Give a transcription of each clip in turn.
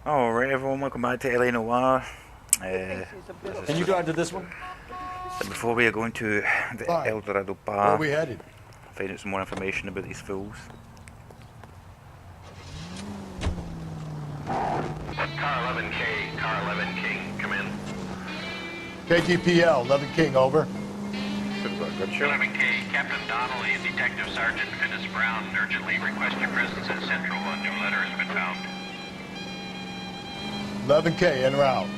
Alright everyone, welcome back to Noire. Can you drive to this one? Before we are going to the El Dorado Where bar, are we headed? find out some more information about these fools. Car 11K, Car 11 King, come in. KTPL, 11 King, over. Should have got a good show. 11K, Captain Donnelly and Detective Sergeant Finis Brown urgently request your presence at Central. A new letter has been found. 11K, en route.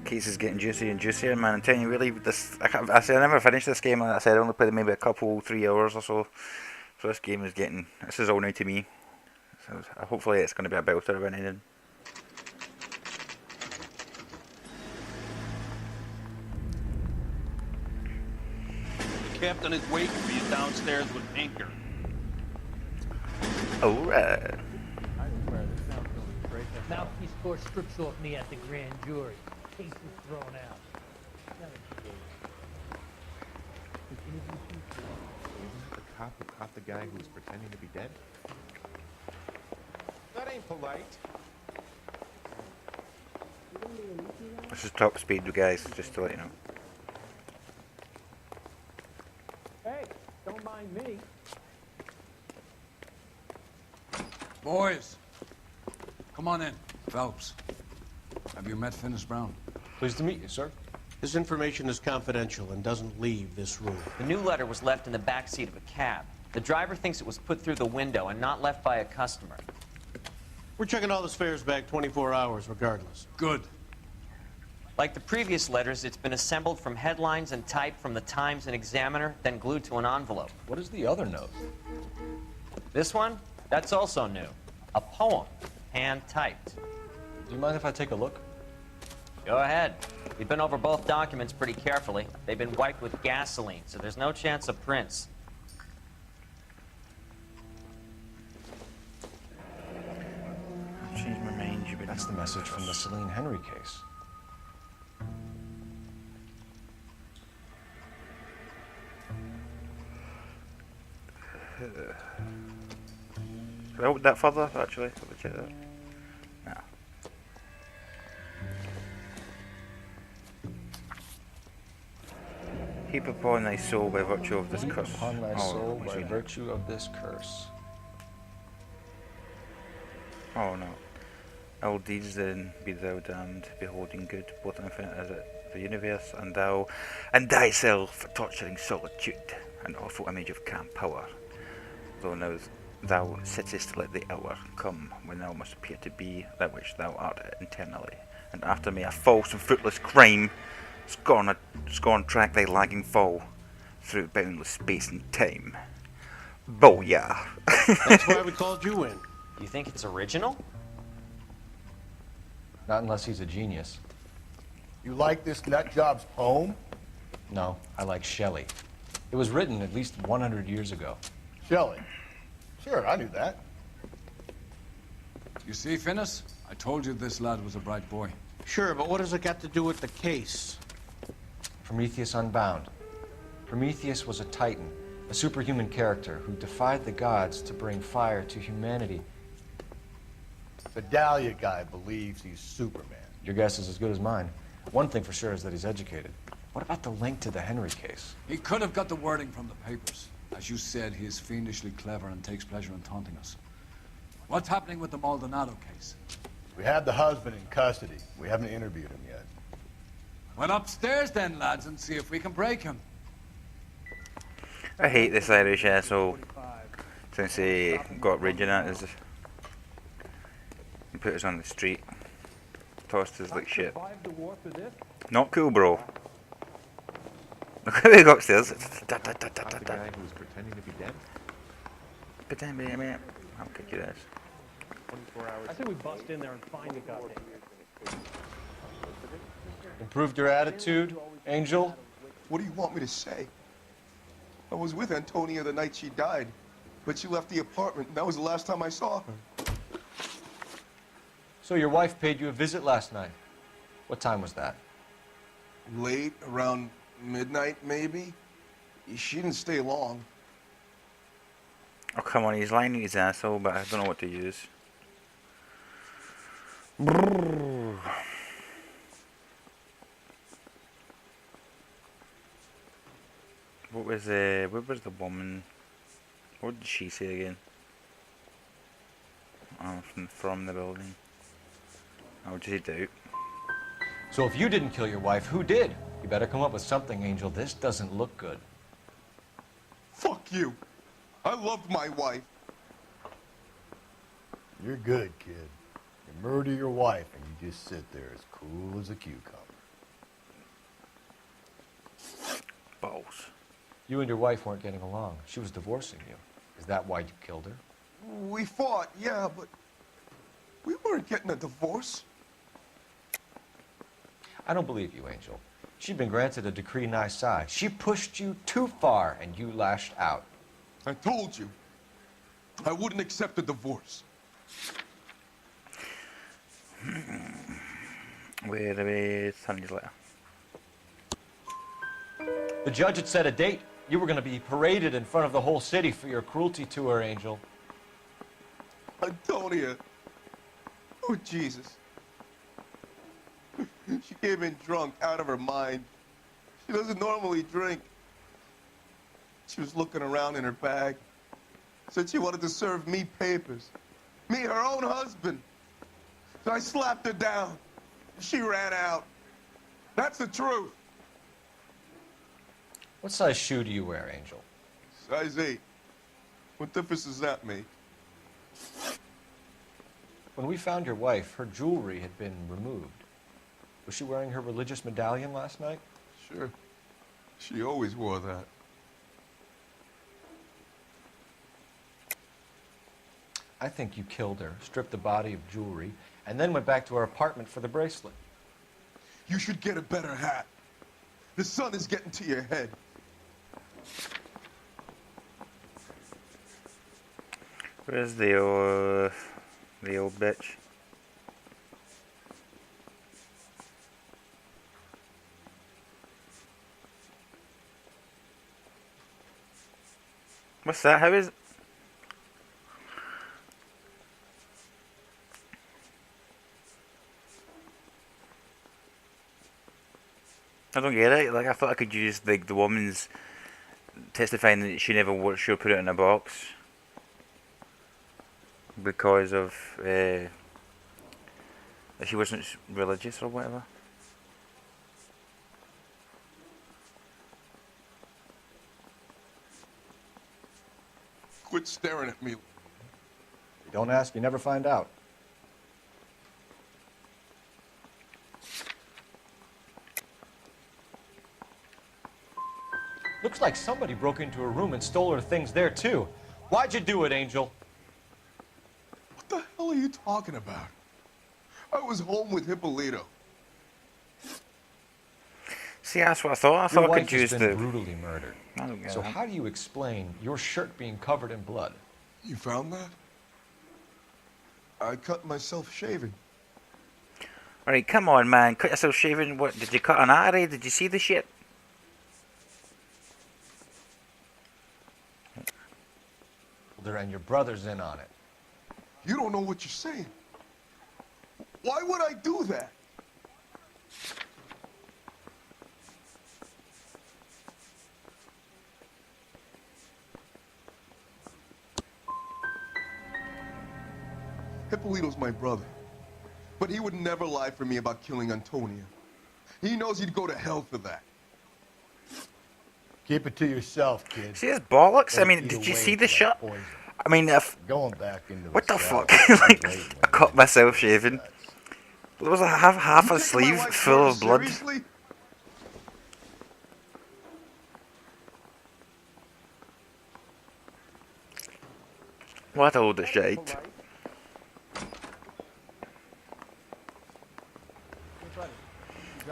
Case is getting juicier and juicier, man. I'm telling you, really, this I never finished this game. Like I said, I only played maybe a couple, 3 hours or so. So this game is getting, this is all new to me. So hopefully it's going to be a belter of an ending. The captain is waiting for you downstairs with anchor. Alright. Mouthpiece court strip off me at the grand jury. Case is thrown out. Isn't the cop who caught the guy who was pretending to be dead? That ain't polite. This is top speed, guys, just to let you know. Hey, don't mind me. Boys, come on in. Phelps, have you met Finis Brown? Pleased to meet you, sir. This information is confidential and doesn't leave this room. The new letter was left in the back seat of a cab. The driver thinks it was put through the window and not left by a customer. We're checking all the fares back 24 hours regardless. Good. Like the previous letters, it's been assembled from headlines and typed from the Times and Examiner, then glued to an envelope. What is the other note? This one? That's also new. A poem, hand-typed. Do you mind if I take a look? Go ahead. We've been over both documents pretty carefully. They've been wiped with gasoline, so there's no chance of prints. Change my mind, you That's the message from the Celine Henry case. Can I open that further, actually? Let me check that. No. Heap upon thy soul by virtue of this curse. Upon thy Oh, soul what by you mean? virtue of this curse. Oh no. All deeds then be thou damned, beholding good, both infinite as it the universe, and thou, and thyself, torturing solitude, an awful image of calm power. Though now thou sittest, let the hour come when thou must appear to be that which thou art internally, and after me a false and fruitless crime, scorn track thy lagging fall through boundless space and time. Booyah! That's why we called you in. You think it's original? Not unless he's a genius. You like this nutjob's poem? No, I like Shelley. It was written at least 100 years ago. Shelley. Sure, I knew that. You see, Finis? I told you this lad was a bright boy. Sure, but what has it got to do with the case? Prometheus Unbound. Prometheus was a titan, a superhuman character who defied the gods to bring fire to humanity. The Dahlia guy believes he's Superman. Your guess is as good as mine. One thing for sure is that he's educated. What about the link to the Henry case? He could have got the wording from the papers. As you said, he is fiendishly clever and takes pleasure in taunting us. What's happening with the Maldonado case? We have the husband in custody. We haven't interviewed him yet. Well, upstairs then, lads, and see if we can break him. I hate this Irish asshole since he got Regina. He put us on the street, tossed us like shit. Not cool, bro. Look how we go upstairs. Caught the guy who was pretending to be dead? Pretend me, man. I'll kick your ass. 24 hours. I say we bust in there and find the goddamn. Improved your attitude, Angel? What do you want me to say? I was with Antonia the night she died, but she left the apartment, and that was the last time I saw her. So your wife paid you a visit last night. What time was that? Late, around midnight, maybe. She didn't stay long. Oh, come on, he's lying to his asshole, but I don't know what to use. Brrr. What was the woman? What did she say again? Oh, from the building. I'll just doubt. So if you didn't kill your wife, who did? You better come up with something, Angel. This doesn't look good. Fuck you. I loved my wife. You're good, kid. You murder your wife and you just sit there as cool as a cucumber. Balls. You and your wife weren't getting along. She was divorcing you. Is that why you killed her? We fought, yeah, but we weren't getting a divorce. I don't believe you, Angel. She'd been granted a decree nisi. She pushed you too far and you lashed out. I told you. I wouldn't accept a divorce. Where is Honey's letter? The judge had set a date. You were going to be paraded in front of the whole city for your cruelty to her, Angel. Antonia. Oh, Jesus. She came in drunk, out of her mind. She doesn't normally drink. She was looking around in her bag. Said she wanted to serve me papers. Me, her own husband. So I slapped her down. She ran out. That's the truth. What size shoe do you wear, Angel? Size 8. What difference does that make? When we found your wife, her jewelry had been removed. Was she wearing her religious medallion last night? Sure. She always wore that. I think you killed her, stripped the body of jewelry, and then went back to her apartment for the bracelet. You should get a better hat. The sun is getting to your head. Where's the old bitch? What's that? How is? I don't get it. Like, I thought I could use the woman's testifying that she never would sure put it in a box because of that she wasn't religious or whatever. Quit staring at me. You don't ask, you never find out. Looks like somebody broke into her room and stole her things there, too. Why'd you do it, Angel? What the hell are you talking about? I was home with Hippolito. See, that's what I thought. I thought I could use Your wife has been brutally murdered. I don't get So it. how do you explain your shirt being covered in blood? You found that? I cut myself shaving. Alright, come on, man. Cut yourself shaving. What? Did you cut an artery? Did you see the shit? And your brother's in on it. You don't know what you're saying. Why would I do that? Hippolito's my brother. But he would never lie for me about killing Antonia. He knows he'd go to hell for that. Keep it to yourself, kid. See his bollocks? I Don't mean, eat did you away see from the that shot? poison. I mean, if... Going back into What the cell. fuck? Like, I cut myself shaving. There was half a sleeve full of blood. Seriously? What a load of shite.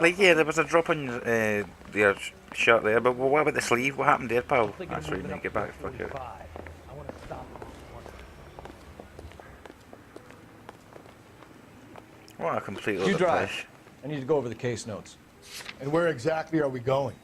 Like, yeah, there was a drop on your shirt there, but what about the sleeve? What happened there, pal? That's right, mate, get back, fuck out. I want to stop him. What a complete load You of drive. pish. I need to go over the case notes. And where exactly are we going?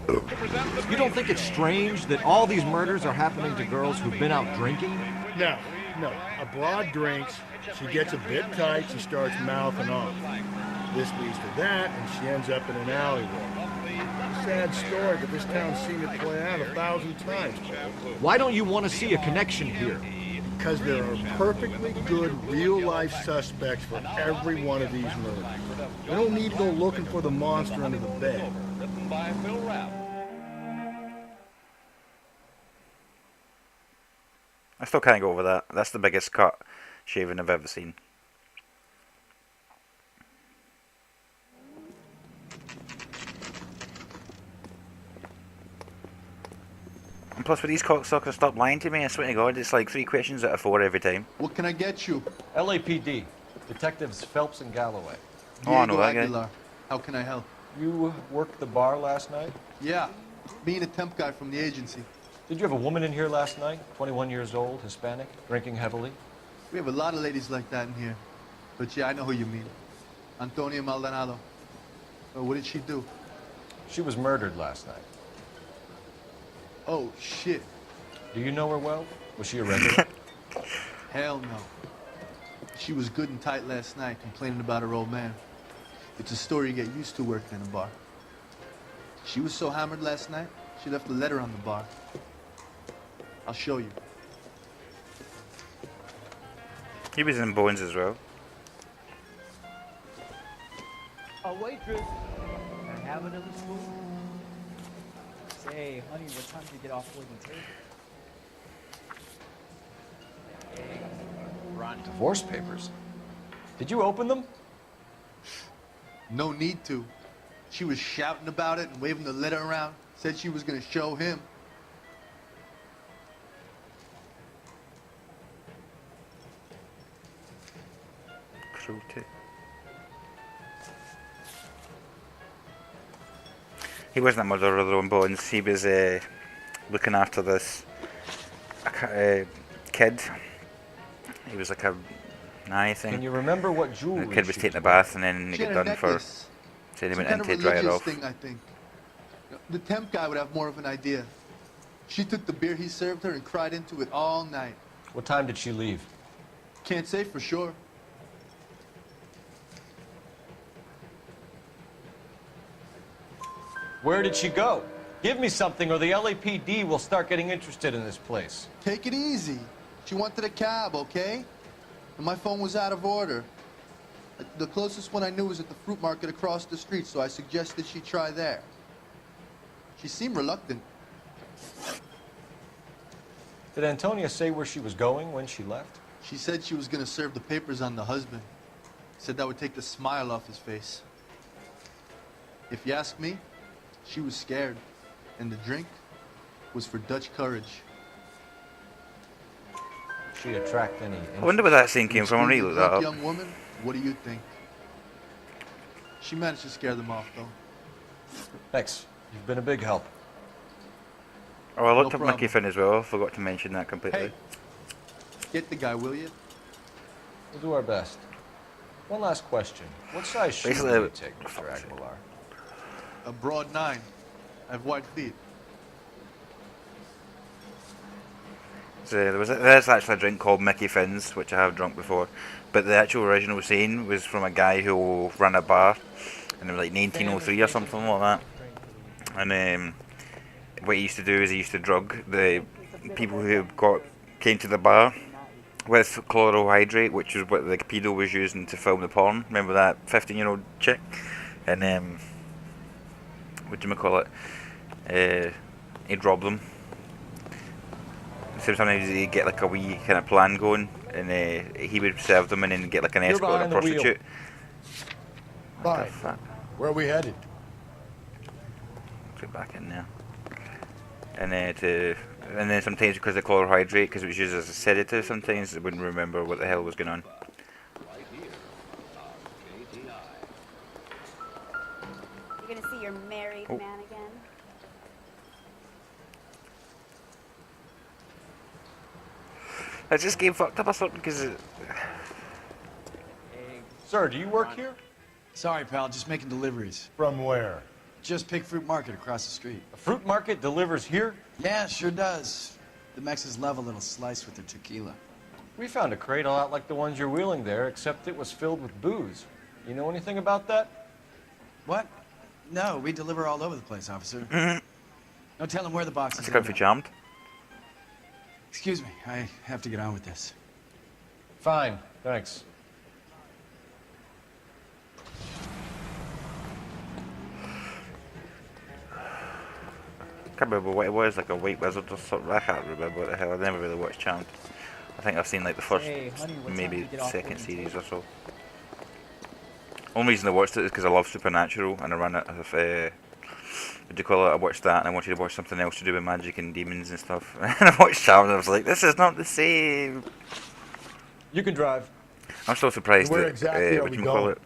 You don't think it's strange that all these murders are happening to girls who've been out drinking? No, no. A broad drinks, she gets a bit tight, she starts mouthing off. This leads to that, and she ends up in an alleyway. Sad story, but this town's seen it play out 1,000 times. Why don't you want to see a connection here? Because there are perfectly good real-life suspects for every one of these murders. We don't need to go looking for the monster under the bed. I still can't go over that. That's the biggest cut shaving I've ever seen. And plus, with these cocksuckers, stop lying to me. I swear to God, it's like 3 questions out of 4 every time. What can I get you? LAPD. Detectives Phelps and Galloway. Oh, I know that guy. Aguilar. How can I help? You worked the bar last night? Yeah, me and a temp guy from the agency. Did you have a woman in here last night? 21 years old, Hispanic, drinking heavily? We have a lot of ladies like that in here. But yeah, I know who you mean. Antonia Maldonado. What did she do? She was murdered last night. Oh, shit. Do you know her well? Was she a regular? Hell no. She was good and tight last night, complaining about her old man. It's a story you get used to working in a bar. She was so hammered last night, she left a letter on the bar. I'll show you. He was in Bones as well. A waitress. Can I have another spoon? Say, honey, what time do you get off waiting table? Divorce papers. Did you open them? No need to. She was shouting about it and waving the letter around. Said she was going to show him. Cruelty. He wasn't a murderer though in Bones. He was looking after this kid. He was like a nanny thing. Can you remember what jewelry? The kid was taking a bath and then he got done for saying he went in to dry it off. Thing, I think. The temp guy would have more of an idea. She took the beer he served her and cried into it all night. What time did she leave? Can't say for sure. Where did she go? Give me something or the LAPD will start getting interested in this place. Take it easy. She wanted a cab, okay? And my phone was out of order. The closest one I knew was at the fruit market across the street, so I suggested she try there. She seemed reluctant. Did Antonia say where she was going when she left? She said she was going to serve the papers on the husband. Said that would take the smile off his face. If you ask me, she was scared. And the drink was for Dutch courage. She attract any interest? I wonder where that scene came from. I really looked that up. Young woman, what do you think? She managed to scare them off, though. Thanks. You've been a big help. Oh, I looked up Mickey Finn as well. I forgot to mention that completely. Hey, get the guy, will you? We'll do our best. One last question. What size shoe do you take, Mr. Aguilar? A broad 9. I have wide feet. So there's actually a drink called Mickey Finn's, which I have drunk before. But the actual original scene was from a guy who ran a bar, and it was like 1903 or something like that. And what he used to do is he used to drug the people who came to the bar with chloral hydrate, which is what the pedo was using to film the porn. Remember that 15-year-old chick? And what do you call it? He'd rob them. So sometimes he'd get like a wee kind of plan going, and he would serve them and then get like an escort or a prostitute. Bye. Where are we headed? Get back in there. And then sometimes because of chloral hydrate, because it was used as a sedative, sometimes they wouldn't remember what the hell was going on. You're gonna see your married man again. Is this game fucked up or something? Because Sir, do you work here? Sorry, pal. Just making deliveries. From where? Just Pig Fruit Market across the street. A fruit market delivers here? Yeah, sure does. The Mexes love a little slice with their tequila. We found a crate a lot like the ones you're wheeling there, except it was filled with booze. You know anything about that? What? No, we deliver all over the place, officer. No telling where the box is. Let's go for jammed. Excuse me, I have to get on with this. Fine, thanks. I can't remember what it was, like a white wizard or something. I can't remember what the hell. I never really watched Charmed. I think I've seen like the first, maybe second series or so. Only reason I watched it is because I love Supernatural and I ran it of, what do you call it? I watched that and I wanted to watch something else to do with magic and demons and stuff. And I watched Charmed and I was like, this is not the same. You can drive. I'm still surprised Where that, exactly are we going?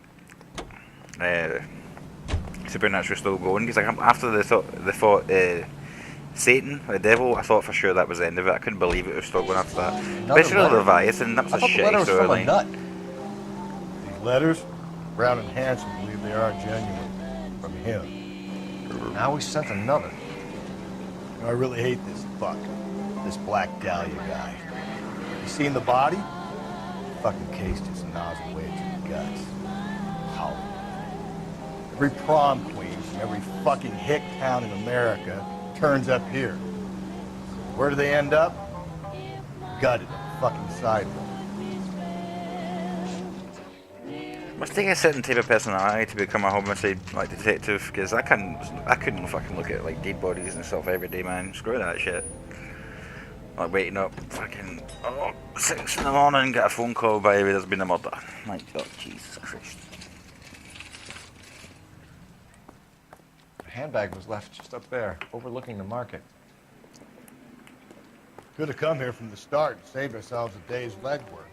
Supernatural still going, because like, after they fought Satan, the devil, I thought for sure that was the end of it. I couldn't believe it was still going after that. Especially the Leviathan, that was a shit storyline. These letters, Brown and Hanson believe they are genuine. From him. Now we sent another. I really hate this fuck. This Black Dahlia guy. You seen the body? Fucking case just nozzled away to the guts. How? Every prom queen from every fucking hick town in America turns up here. Where do they end up? Gutted on the fucking sidewalk. Must take a certain type of personality to become a homicide like detective, because I couldn't fucking look at like dead bodies and stuff every day, man. Screw that shit. Like waking up fucking 6 in the morning, get a phone call by there's been a murder. Like, oh Jesus Christ. The handbag was left just up there, overlooking the market. Could have come here from the start and saved ourselves a day's legwork.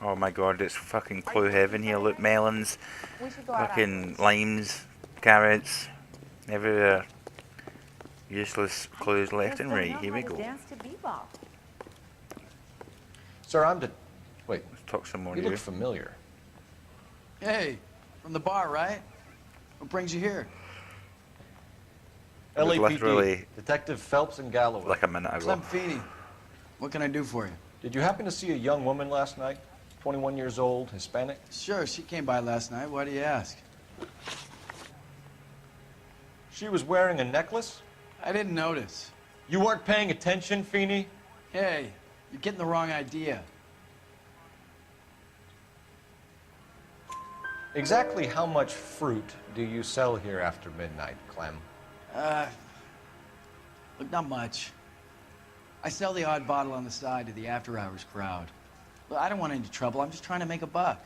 Oh my god, it's fucking clue heaven here. Look, melons, fucking limes, carrots, everywhere. Useless clues left and right. Here we go. Sir, I'm wait. Let's talk some more. You look familiar. Hey, from the bar, right? What brings you here? LAPD. LAPD. Detective Phelps and Galloway. Like a minute ago. Clem Feeney. What can I do for you? Did you happen to see a young woman last night? 21 years old, Hispanic? Sure, she came by last night. Why do you ask? She was wearing a necklace? I didn't notice. You weren't paying attention, Feeney? Hey, you're getting the wrong idea. Exactly how much fruit do you sell here after midnight, Clem? Look, not much. I sell the odd bottle on the side to the after-hours crowd. Look, I don't want any trouble. I'm just trying to make a buck.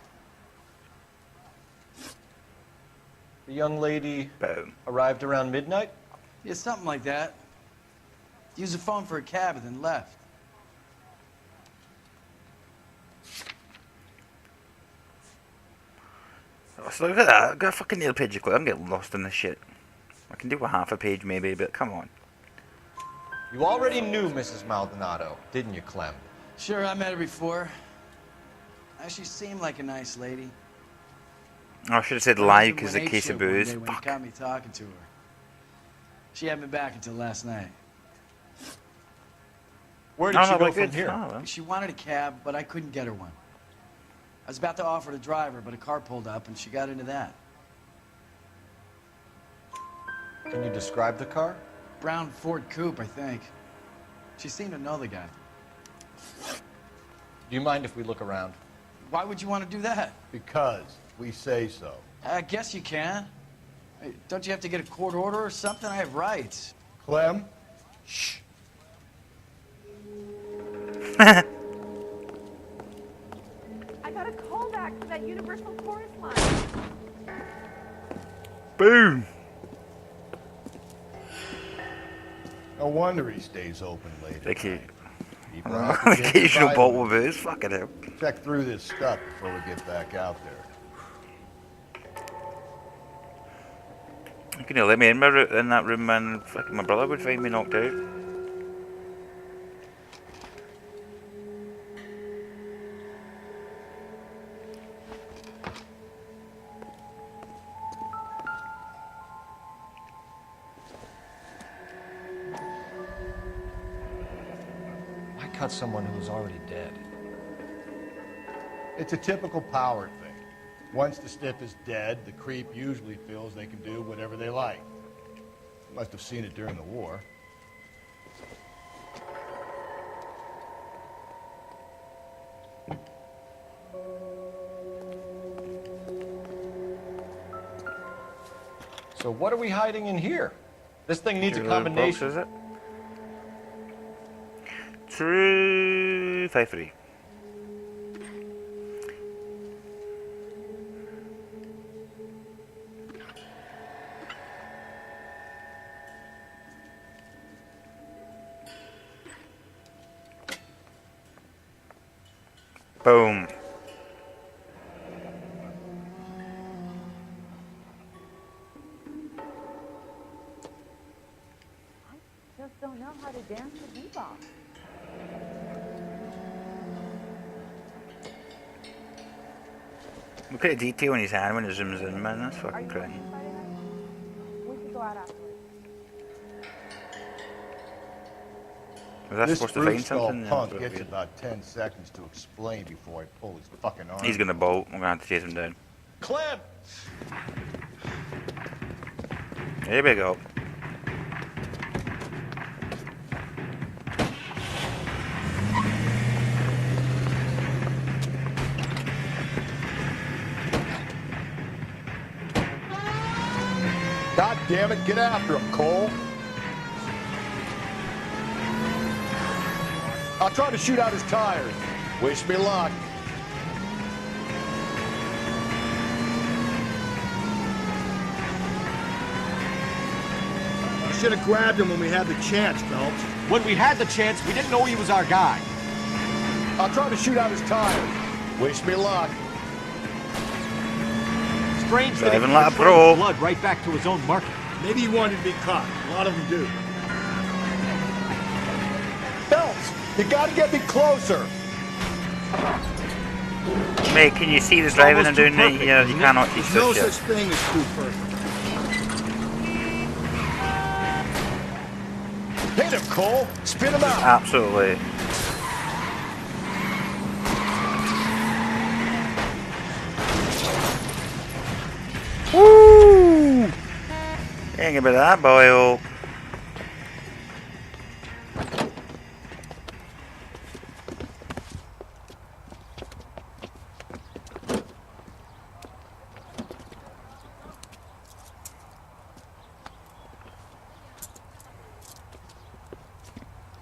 The young lady arrived around midnight? Yeah, something like that. Used the phone for a cab and then left. So look at that. I've got a fucking near page of clue. I'm getting lost in this shit. I can do a half a page maybe, but come on. You already knew Mrs. Maldonado, didn't you, Clem? Sure, I met her before. She seemed like a nice lady. Oh, I should have said live because of the case of booze. When you got me talking to her. She had me back until last night. Where did she go from here? Oh, well. She wanted a cab, but I couldn't get her one. I was about to offer to drive her, but a car pulled up and she got into that. Can you describe the car? Brown Ford Coupe, I think. She seemed to know the guy. Do you mind if we look around? Why would you want to do that? Because we say so. I guess you can. Hey, don't you have to get a court order or something? I have rights. Clem? Shh. I got a callback for that Universal Chorus line. Boom. No wonder he stays open late. Thank you. The occasional bottle of booze. Fucking hell. Check through this stuff before we get back out there. You can let me in that room, man. Fucking my brother would find me knocked out. cut someone who was already dead? It's a typical power thing. Once the stiff is dead, the creep usually feels they can do whatever they like. Must have seen it during the war. So what are we hiding in here? This thing needs a combination. Box, is it? 353. Boom. Just don't know how to dance the bebop. Look at the detail in his hand when it zooms in, man. That's fucking crazy. We should go out after. Was that This supposed to find fruit-skull something? punk gets about 10 seconds to explain before I pull his fucking arm. He's gonna bolt. We're gonna have to chase him down. Clem! Here we go. God damn it, get after him, Cole. I'll try to shoot out his tires. Wish me luck. I should have grabbed him when we had the chance, Phelps. When we had the chance, we didn't know he was our guy. I'll try to shoot out his tires. Wish me luck. Strange that he Driving like a could pro. blood right back to his own market. Maybe he wanted to be caught. A lot of them do. Phelps, you gotta get me closer. Mate, can you see the driving I'm doing it? Yeah, you cannot teach There's no this such shit. thing as too perfect. Hit him, Cole. Spin him out. Absolutely. Woo! Ain't gonna be that boy. Oh.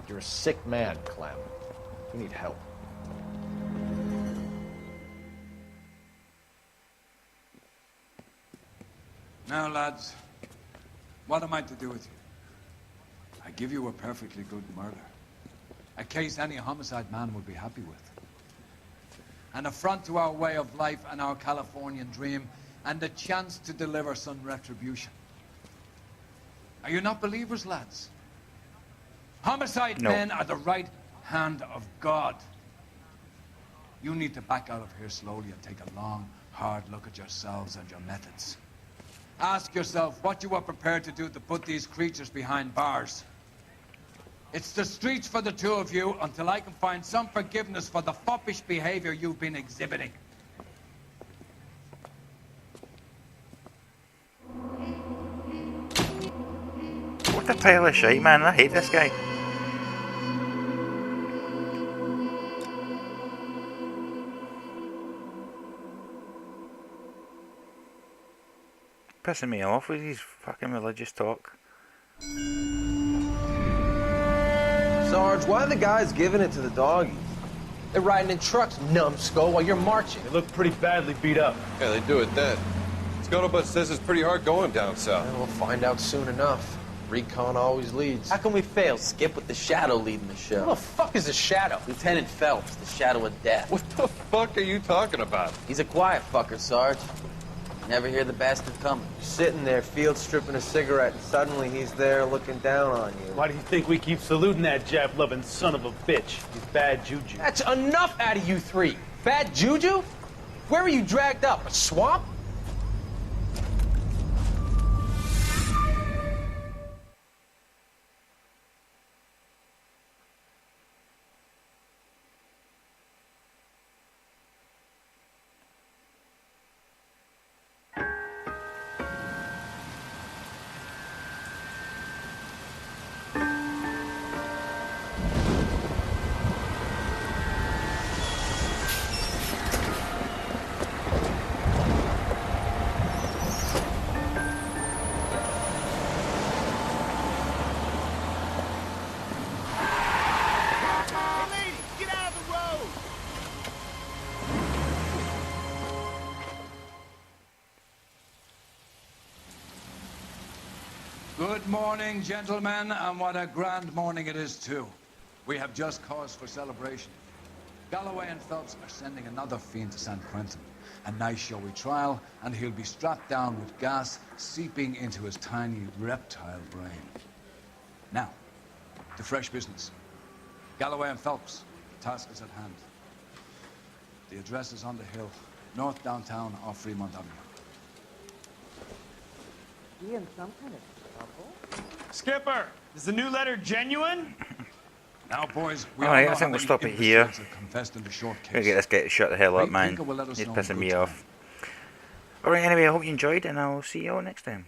You're a sick man, Clem. You need help. Now, lads, what am I to do with you? I give you a perfectly good murder. A case any homicide man would be happy with. An affront to our way of life and our Californian dream, and the chance to deliver some retribution. Are you not believers, lads? Homicide No. men are the right hand of God. You need to back out of here slowly and take a long, hard look at yourselves and your methods. Ask yourself what you are prepared to do to put these creatures behind bars. It's the streets for the two of you until I can find some forgiveness for the foppish behavior you've been exhibiting. What a pile of shit, man. I hate this guy. Pissing me off with his fucking religious talk. Sarge, why are the guys giving it to the doggies? They're riding in trucks, numbskull, while you're marching. They look pretty badly beat up. Yeah, they do it then. Scuttlebutt says it's pretty hard going down south. We'll find out soon enough. Recon always leads. How can we fail? Skip with the Shadow leading the show. Who the fuck is the Shadow? Lieutenant Phelps, the Shadow of Death. What the fuck are you talking about? He's a quiet fucker, Sarge. Never hear the bastard coming. Sitting there, field stripping a cigarette, and suddenly he's there looking down on you. Why do you think we keep saluting that Jap-loving son of a bitch? He's bad juju. That's enough out of you three. Bad juju? Where were you dragged up? A swamp? Good morning, gentlemen, and what a grand morning it is, too. We have just cause for celebration. Galloway and Phelps are sending another fiend to San Quentin. A nice showy trial, and he'll be strapped down with gas seeping into his tiny reptile brain. Now, to fresh business. Galloway and Phelps, the task is at hand. The address is on the hill, north downtown off Fremont Avenue. He in some kind of trouble? Skipper, is the new letter genuine? Now, boys, we Alright, I think we'll stop it here. Gonna get this guy to shut the hell up, man. He's pissing me off. Alright, anyway, I hope you enjoyed, and I'll see you all next time.